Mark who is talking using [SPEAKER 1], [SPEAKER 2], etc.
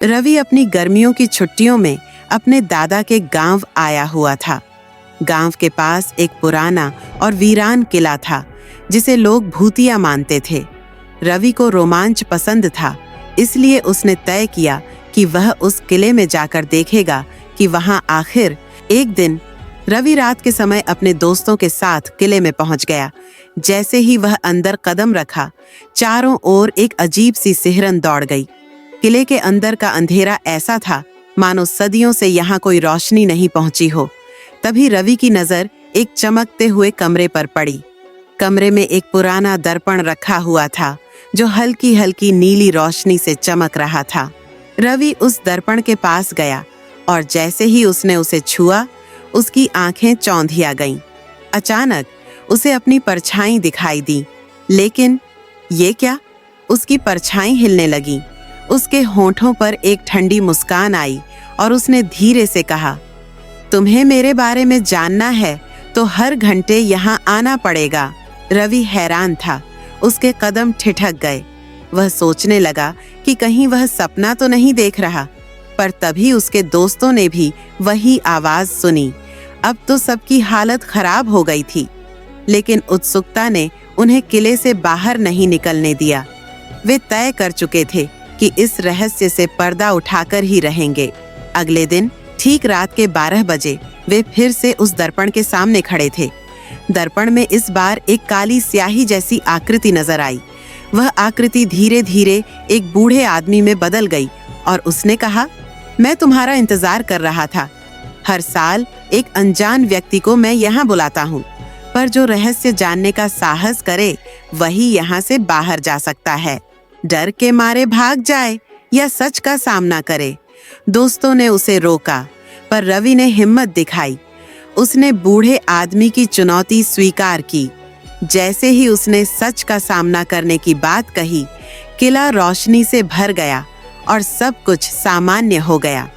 [SPEAKER 1] रवि अपनी गर्मियों की छुट्टियों में अपने दादा के गांव आया हुआ था। गांव के पास एक पुराना और वीरान किला था जिसे लोग भूतिया मानते थे। रवि को रोमांच पसंद था, इसलिए उसने तय किया कि वह उस किले में जाकर देखेगा कि वहां आखिर एक दिन। रवि रात के समय अपने दोस्तों के साथ किले में पहुंच गया। जैसे ही वह अंदर कदम रखा, चारों ओर एक अजीब सी सिहरन दौड़ गई। किले के अंदर का अंधेरा ऐसा था मानो सदियों से यहाँ कोई रोशनी नहीं पहुंची हो। तभी रवि की नजर एक चमकते हुए कमरे पर पड़ी। कमरे में एक पुराना दर्पण रखा हुआ था जो हल्की हल्की नीली रोशनी से चमक रहा था। रवि उस दर्पण के पास गया और जैसे ही उसने उसे छुआ, उसकी आंखें चौंधिया गईं। अचानक उसे अपनी परछाई दिखाई दी, लेकिन ये क्या? उसकी परछाई हिलने लगी। उसके होंठों पर एक ठंडी मुस्कान आई और उसने धीरे से कहा, तुम्हें मेरे बारे में जानना है तो हर घंटे यहाँ आना पड़ेगा। रवि हैरान था, उसके कदम ठिठक गए। वह सोचने लगा कि कहीं वह सपना तो नहीं देख रहा, पर तभी उसके दोस्तों ने भी वही आवाज सुनी। अब तो सबकी हालत खराब हो गई थी, लेकिन उत्सुकता ने उन्हें किले से बाहर नहीं निकलने दिया। वे तय कर चुके थे कि इस रहस्य से पर्दा उठाकर ही रहेंगे। अगले दिन ठीक रात के 12 बजे वे फिर से उस दर्पण के सामने खड़े थे। दर्पण में इस बार एक काली स्याही जैसी आकृति नजर आई। वह आकृति धीरे धीरे एक बूढ़े आदमी में बदल गई और उसने कहा, मैं तुम्हारा इंतजार कर रहा था। हर साल एक अनजान व्यक्ति को मैं यहाँ बुलाता हूँ, पर जो रहस्य जानने का साहस करे वही यहाँ से बाहर जा सकता है। डर के मारे भाग जाए या सच का सामना करे। दोस्तों ने उसे रोका, पर रवि ने हिम्मत दिखाई। उसने बूढ़े आदमी की चुनौती स्वीकार की। जैसे ही उसने सच का सामना करने की बात कही, किला रोशनी से भर गया और सब कुछ सामान्य हो गया।